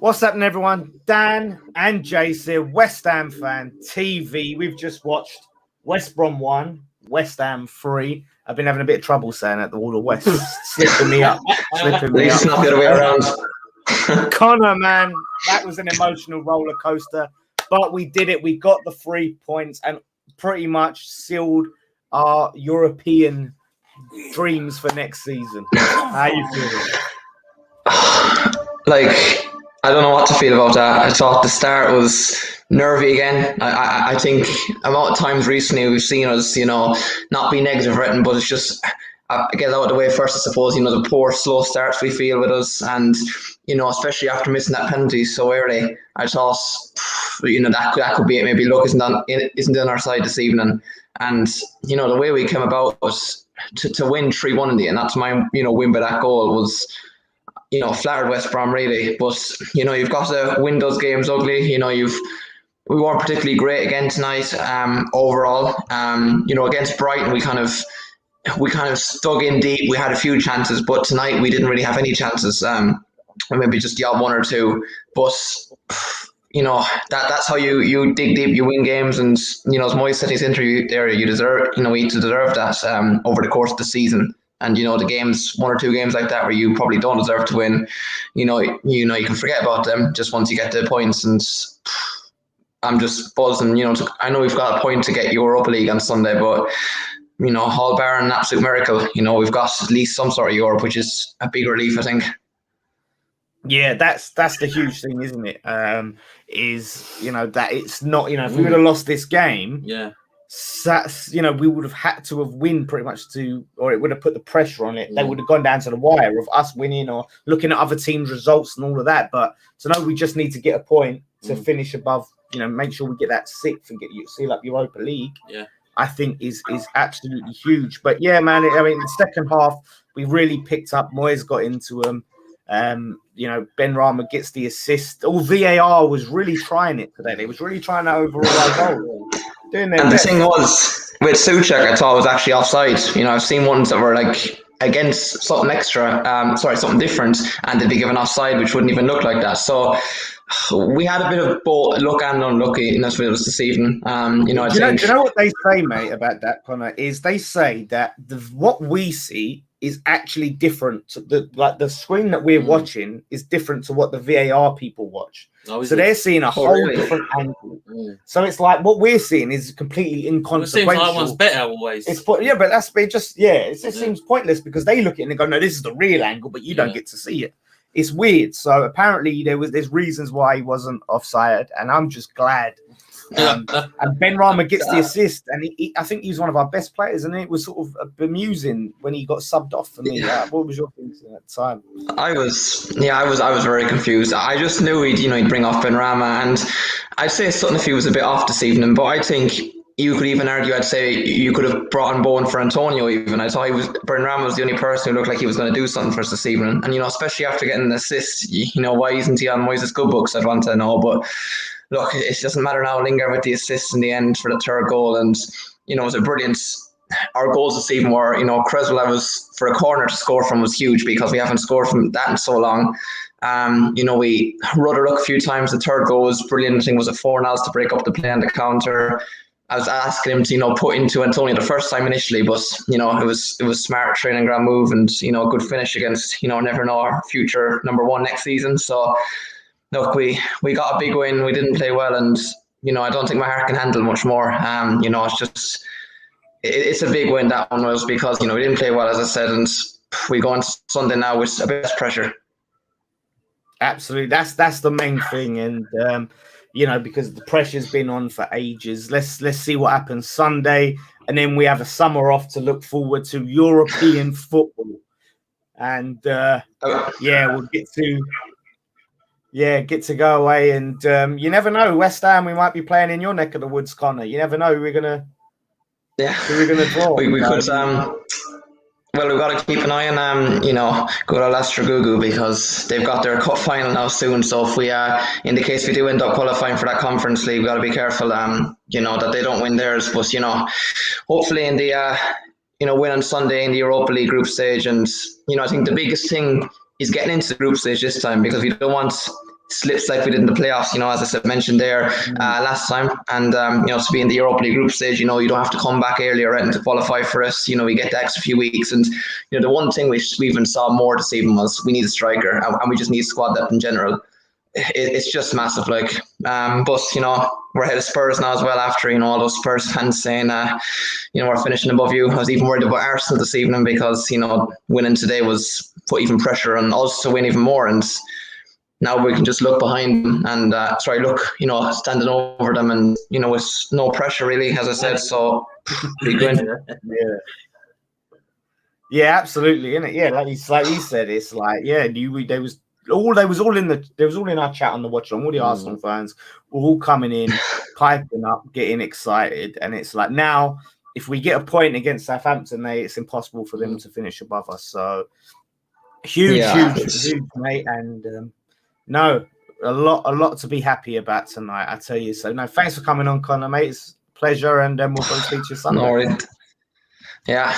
What's happening, everyone? Dan and Jason, West Ham fan TV. We've just watched West Brom 1, West Ham 3. I've been having a bit of trouble saying that all the West slipping me up. At least it's not the other way around. Connor, man, that was an emotional roller coaster, but we did it. We got the 3 points and pretty much sealed our European dreams for next season. How you feeling? I don't know what to feel about that. I thought the start was nervy again. I think amount of times recently we've seen us, not be negative written, but it's just get out of the way first, I suppose, the poor slow starts we feel with us, and especially after missing that penalty so early. I thought that could be it. Maybe luck isn't on our side this evening, and the way we came about was to win 3-1 in the end. That's my win by that goal was flattered West Brom really, but you've got to win those games ugly. We weren't particularly great again tonight overall. Against Brighton we kind of dug in deep. We had a few chances, but tonight we didn't really have any chances. Maybe just the odd one or two, but that's how you dig deep, you win games, and as Moyes said in his interview there, you deserve that over the course of the season. And the games, 1 or 2 games like that where you probably don't deserve to win, you can forget about them just once you get the points. And I'm just buzzing. I know we've got a point to get Europa League on Sunday, but all bar an absolute miracle, we've got at least some sort of Europe, which is a big relief, I think. Yeah, that's the huge thing, isn't it? That it's not, if we would have lost this game, we would have had to have win pretty much or it would have put the pressure on it. They would have gone down to the wire of us winning or looking at other teams' results and all of that. But we just need to get a point to finish above, make sure we get that 6th and seal up Europa League. Yeah, I think is absolutely huge. But yeah, man, the second half we really picked up. Moyes got into them. Ben Rama gets the assist. All VAR was really trying it today. They was really trying to overrule our goal. And the thing was, with Souček, I thought it was actually offside. I've seen ones that were against something extra, something different, and they'd be given offside, which wouldn't even look like that. So we had a bit of both luck and unlucky in this evening. Do you know what they say, mate, about that, Connor? Is they say that what we see is actually different. The screen that we're watching is different to what the VAR people watch. So they're seeing a whole different angle. So it's like what we're seeing is completely inconsequential. It seems like one's better always. It seems pointless because they look at it and they go, no, this is the real angle, but you don't get to see it. It's weird. So apparently there's reasons why he wasn't offside, and I'm just glad. And Ben Rama gets the assist, and I think he's one of our best players, and it was sort of bemusing when he got subbed off for me. What was your thinking at the time? I was very confused. I just knew he'd bring off Ben Rama, and I'd say something if he was a bit off this evening, but I think you could even argue, I'd say you could have brought on Bowen for Antonio even. I thought Ben Rama was the only person who looked like he was going to do something for us this evening, and especially after getting an assist, why isn't he on Moyes' good books? I'd want to know, but look, it doesn't matter now. Lingard with the assist in the end for the 3rd goal, and it was a brilliant. Our goals this season were, Creswell was for a corner to score from was huge because we haven't scored from that in so long. We rudder up a few times. The 3rd goal was brilliant. I think it was a 4-0 to break up the play on the counter. I was asking him to put into Antonio the first time initially, but it was smart training ground move and good finish against never know our future number 1 next season. So. Look, we got a big win. We didn't play well, and I don't think my heart can handle much more. It's just it's a big win, that one was, because we didn't play well, as I said, and we go on Sunday now with a bit of pressure. Absolutely, that's the main thing, and because the pressure's been on for ages. Let's see what happens Sunday, and then we have a summer off to look forward to European football, and we'll get to go away, and you never know. West Ham, we might be playing in your neck of the woods, Connor. You never know who we're gonna draw. we could. Well, we've got to keep an eye on good old Gugu, because they've got their cup final now soon. So if we in the case we do end up qualifying for that Conference League, we've got to be careful that they don't win theirs. But hopefully in the win on Sunday in the Europa League group stage, and I think the biggest thing is getting into the group stage this time, because we don't want slips like we did in the playoffs, as I said, mentioned there last time. And, to be in the Europa League group stage, you don't have to come back earlier right, to qualify for us. We get the extra few weeks. And, the one thing we even saw more this evening was we need a striker, and we just need squad depth in general. It's just massive, but we're ahead of Spurs now as well after all those Spurs fans saying we're finishing above you. I was even worried about Arsenal this evening because winning today was put even pressure on us to win even more, and now we can just look behind them and standing over them, and with no pressure really, as I said. So big win. Yeah, absolutely, isn't it? Yeah, like you said, it's like there was all in our chat on the watch on all the Arsenal fans were all coming in, piping up, getting excited, and it's like now if we get a point against Southampton, it's impossible for them to finish above us. So huge, mate, and no, a lot to be happy about tonight, I tell you. So no, thanks for coming on, Connor, mate. It's a pleasure, and we'll probably speak to you Sunday. Yeah.